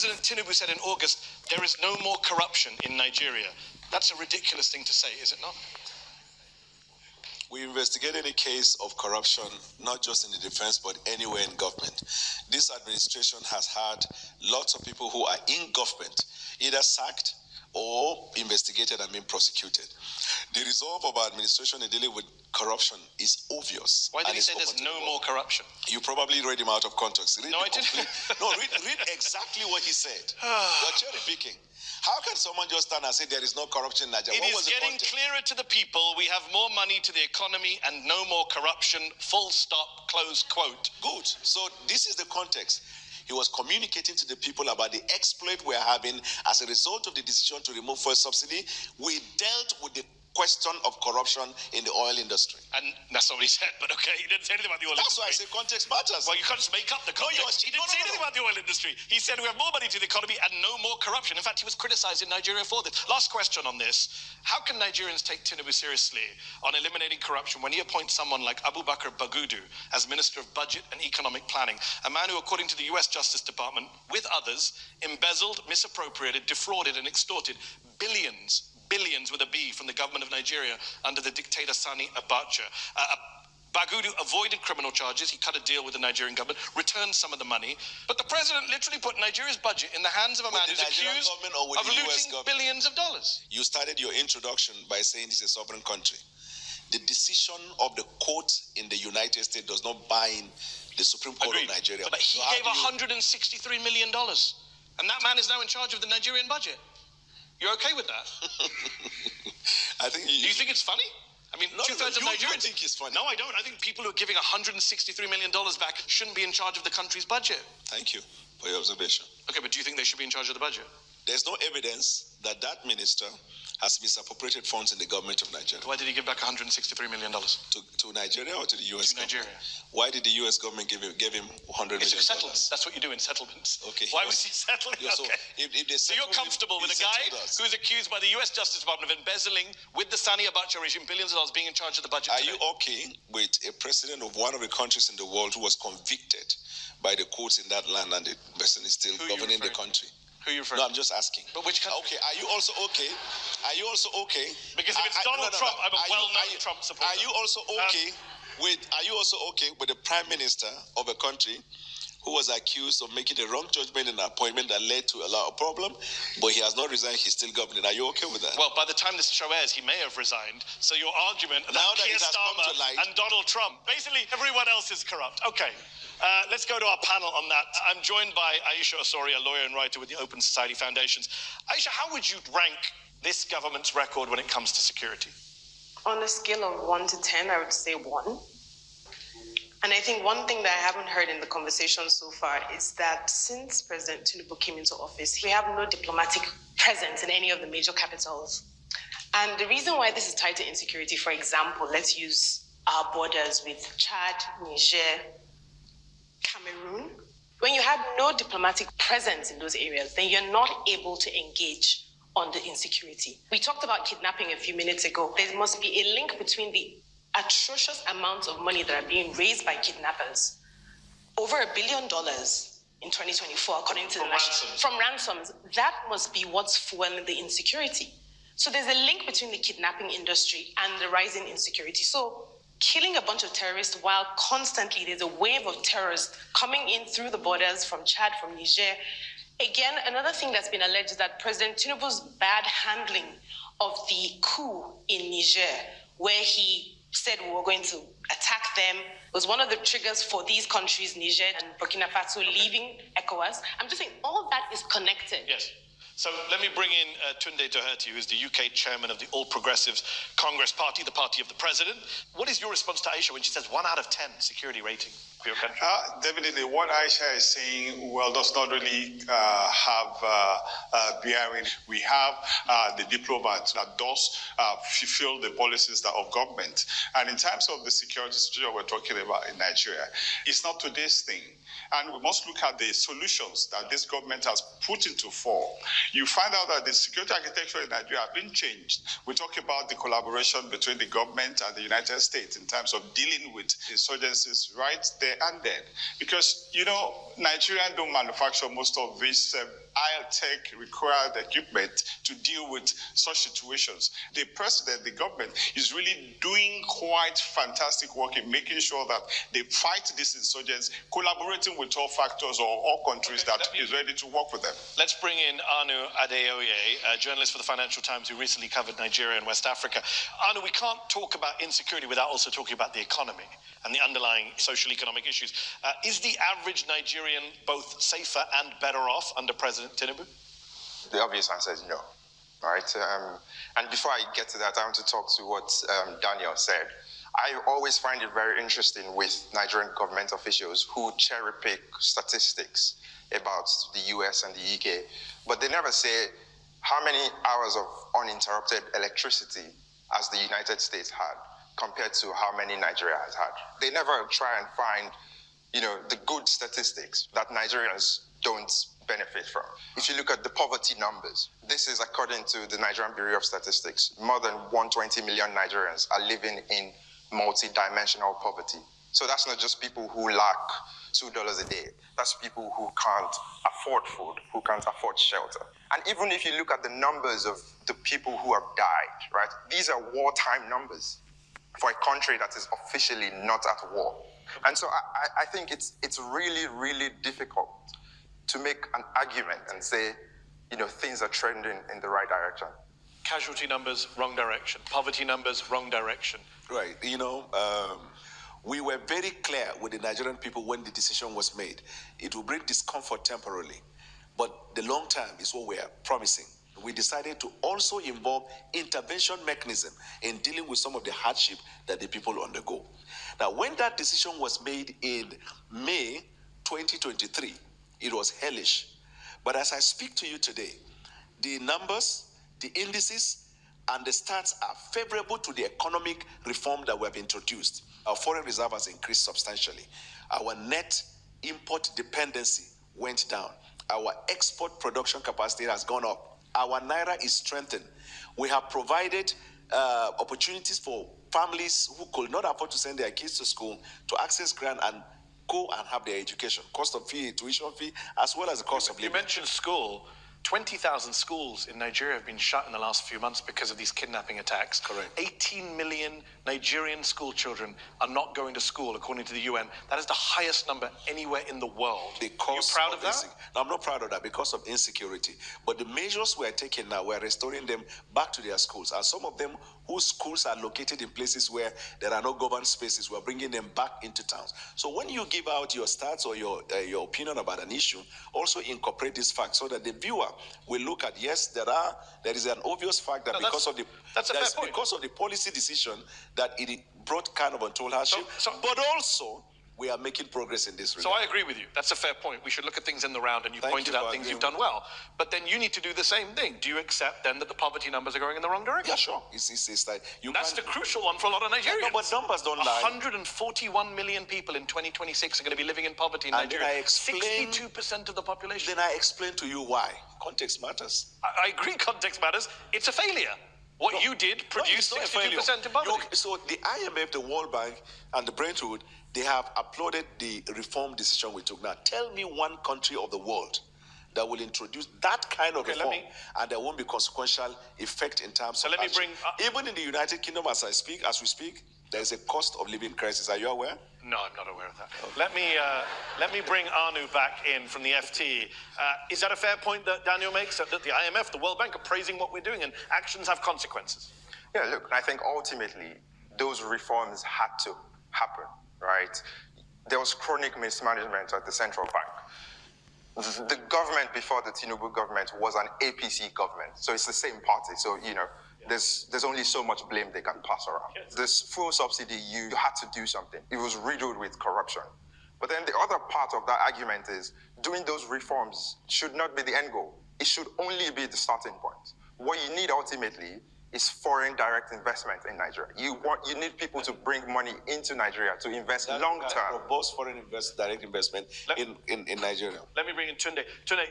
President Tinubu said in August, there is no more corruption in Nigeria. That's a ridiculous thing to say, is it not? We investigate any case of corruption, not just in the defense, but anywhere in government. This administration has had lots of people who are in government, either sacked or investigated and being prosecuted. The resolve of our administration in dealing with corruption is obvious. Why did he say there's no more corruption? You probably read him out of context. No, I didn't. Read exactly what he said. You're cherry picking. How can someone just stand and say there is no corruption in Nigeria? It is getting clearer to the people. We have more money to the economy and no more corruption. Full stop, close quote. Good. So this is the context. He was communicating to the people about the exploit we're having as a result of the decision to remove fuel subsidy. We dealt with the question of corruption in the oil industry. And that's not what he said, but okay, he didn't say anything about the oil industry. That's why I say context matters. Well, you can't just make up the context. He didn't say anything about the oil industry. He said we have more money to the economy and no more corruption. In fact, he was criticized in Nigeria for this. Last question on this. How can Nigerians take Tinubu seriously on eliminating corruption when he appoints someone like Abubakar Bagudu as Minister of Budget and Economic Planning, a man who, according to the US Justice Department, with others, embezzled, misappropriated, defrauded and extorted billions with a B from the government of Nigeria under the dictator Sani Abacha. Bagudu avoided criminal charges. He cut a deal with the Nigerian government, returned some of the money. But the president literally put Nigeria's budget in the hands of a man who's accused of looting billions of dollars. You started your introduction by saying it's a sovereign country. The decision of the court in the United States does not bind the Supreme Court of Nigeria. But he gave $163 million. And that man is now in charge of the Nigerian budget. You're okay with that? I think. Do you think it's funny? I mean, two-thirds of Nigerians. You think it's funny? No, I don't. I think people who are giving $163 million back shouldn't be in charge of the country's budget. Thank you for your observation. Okay, but do you think they should be in charge of the budget? There's no evidence that that minister has misappropriated funds in the government of Nigeria. Why did he give back $163 million? To Nigeria or to the U.S. To Nigeria. Why did the U.S. government give him $100 million? It's a settlement. That's what you do in settlements. Okay. Why was he settling? Yeah, so okay. So you're comfortable with a guy who is accused by the U.S. Justice Department of embezzling with the Sani Abacha regime billions of dollars being in charge of the budget today? Are you okay with a president of one of the countries in the world who was convicted by the courts in that land and the person is still governing the country? Who are you referring to? No, I'm just asking. But which country? Okay, are you also okay? Are you also okay? Because if it's Donald Trump, I'm a well-known Trump supporter. Are you also okay with the Prime Minister of a country who was accused of making a wrong judgment in an appointment that led to a lot of problem, but he has not resigned, he's still governing? Are you okay with that? Well, by the time this show airs, he may have resigned. So your argument about Keir Starmer and Donald Trump, basically everyone else is corrupt. Okay. Let's go to our panel on that. I'm joined by Aisha Osori, a lawyer and writer with the Open Society Foundations. Aisha, how would you rank this government's record when it comes to security? On a scale of 1 to 10, I would say 1. And I think one thing that I haven't heard in the conversation so far is that since President Tinubu came into office, we have no diplomatic presence in any of the major capitals. And the reason why this is tied to insecurity, for example, let's use our borders with Chad, Niger, Cameroon. When you have no diplomatic presence in those areas, then you're not able to engage on the insecurity. We talked about kidnapping a few minutes ago. There must be a link between the atrocious amounts of money that are being raised by kidnappers. Over $1 billion in 2024, according to the national... From ransoms. That must be what's fueling the insecurity. So there's a link between the kidnapping industry and the rising insecurity. So killing a bunch of terrorists while constantly there's a wave of terrorists coming in through the borders from Chad, from Niger. Again, another thing that's been alleged is that President Tinubu's bad handling of the coup in Niger, where he said we were going to attack them, was one of the triggers for these countries, Niger and Burkina Faso, leaving ECOWAS. I'm just saying all that is connected. Yes. So let me bring in Tunde Doherty, who is the UK chairman of the All Progressives Congress Party, the party of the president. What is your response to Aisha when she says 1 out of 10 security rating for your country? Definitely, what Aisha is saying, well, does not really have bearing. We have the diplomat that does fulfill the policies of government. And in terms of the security situation we're talking about in Nigeria, it's not today's thing. And we must look at the solutions that this government has put into force. You find out that the security architecture in Nigeria has been changed. We talk about the collaboration between the government and the United States in terms of dealing with insurgencies right there and then. Because, you know, Nigerians don't manufacture most of these high-tech required equipment to deal with such situations. The president, the government, is really doing quite fantastic work in making sure that they fight these insurgents, collaborating with all factors or all countries that is ready to work with them. Let's bring in Anu Adeoye, a journalist for the Financial Times who recently covered Nigeria and West Africa. Anu, we can't talk about insecurity without also talking about the economy and the underlying social economic issues. Is the average Nigerian both safer and better off under President Tinubu? The obvious answer is no, right? And before I get to that, I want to talk to what Daniel said. I always find it very interesting with Nigerian government officials who cherry pick statistics about the US and the UK, but they never say how many hours of uninterrupted electricity as the United States had compared to how many Nigeria has had. They never try and find, the good statistics that Nigerians don't benefit from. If you look at the poverty numbers, this is according to the Nigerian Bureau of Statistics. More than 120 million Nigerians are living in multi-dimensional poverty. So that's not just people who lack $2 a day. That's people who can't afford food, who can't afford shelter. And even if you look at the numbers of the people who have died, right? These are wartime numbers for a country that is officially not at war. And so I think it's really, really difficult to make an argument and say, things are trending in the right direction. Casualty numbers, wrong direction. Poverty numbers, wrong direction. Right. We were very clear with the Nigerian people when the decision was made. It will bring discomfort temporarily, but the long term is what we are promising. We decided to also involve intervention mechanism in dealing with some of the hardship that the people undergo. Now, when that decision was made in May 2023, it was hellish. But as I speak to you today, the numbers, the indices, and the stats are favorable to the economic reform that we have introduced. Our foreign reserve has increased substantially. Our net import dependency went down. Our export production capacity has gone up. Our naira is strengthened. We have provided opportunities for families who could not afford to send their kids to school to access grant and go and have their education. Cost of fee, tuition fee, as well as the cost of living. You mentioned school. 20,000 schools in Nigeria have been shut in the last few months because of these kidnapping attacks. Correct. 18 million Nigerian school children are not going to school, according to the UN. That is the highest number anywhere in the world. Are you proud of that? No, I'm not proud of that because of insecurity. But the measures we're taking now, we're restoring them back to their schools. And some of them whose schools are located in places where there are no governed spaces, we're bringing them back into towns. So when you give out your stats or your opinion about an issue, also incorporate this fact so that the viewer will look at, yes, there is an obvious fact that because of the policy decision that it brought kind of untold hardship, but also we are making progress in this regard. So I agree with you. That's a fair point. We should look at things in the round, and you pointed out things you've done well. But then you need to do the same thing. Do you accept then that the poverty numbers are going in the wrong direction? Yeah, sure. It's like that's the crucial one for a lot of Nigerians. No, but numbers don't lie. 141 million people in 2026 are going to be living in poverty in Nigeria. 62% of the population. Then I explain to you why. Context matters. I agree context matters. It's a failure. What you did produced 62% in poverty. So the IMF, the World Bank, and the Brentwood, they have applauded the reform decision we took. Now, tell me one country of the world that will introduce that kind of reform, and there won't be consequential effect in terms of action. Even in the United Kingdom, as we speak, there is a cost of living crisis. Are you aware? No, I'm not aware of that. Okay. Let me bring Anu back in from the FT. Is that a fair point that Daniel makes, that the IMF, the World Bank are praising what we're doing and actions have consequences? Yeah, look, I think ultimately those reforms had to happen, right? There was chronic mismanagement at the central bank. The government before the Tinubu government was an APC government, so it's the same party. So, there's only so much blame they can pass around. Yes. This fuel subsidy, you had to do something. It was riddled with corruption. But then the other part of that argument is doing those reforms should not be the end goal. It should only be the starting point. What you need ultimately is foreign direct investment in Nigeria. You need people to bring money into Nigeria to invest long term. Robust foreign direct investment in Nigeria. Let me bring in Tunde. Tunde,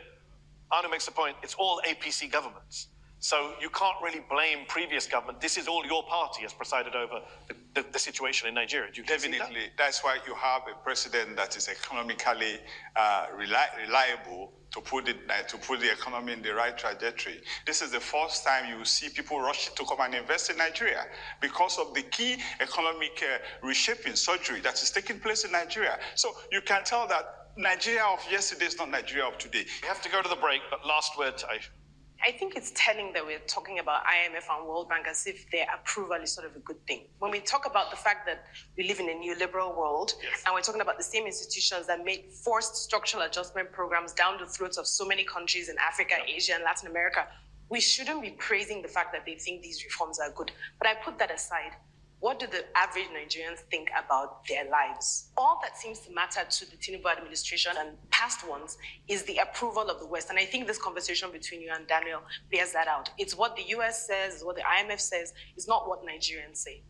Anu makes the point, it's all APC governments. So you can't really blame previous government. This is all your party has presided over the situation in Nigeria. Do you Definitely. That's why you have a president that is economically reliable to put the economy in the right trajectory. This is the first time you see people rushing to come and invest in Nigeria because of the key economic reshaping surgery that is taking place in Nigeria. So you can tell that Nigeria of yesterday is not Nigeria of today. We have to go to the break, but last word, Aisha. I think it's telling that we're talking about IMF and World Bank as if their approval is sort of a good thing. When we talk about the fact that we live in a neoliberal world, and we're talking about the same institutions that made forced structural adjustment programs down the throats of so many countries in Africa, Asia, and Latin America, we shouldn't be praising the fact that they think these reforms are good. But I put that aside. What do the average Nigerians think about their lives? All that seems to matter to the Tinubu administration and past ones is the approval of the West. And I think this conversation between you and Daniel bears that out. It's what the US says, it's what the IMF says, it's not what Nigerians say.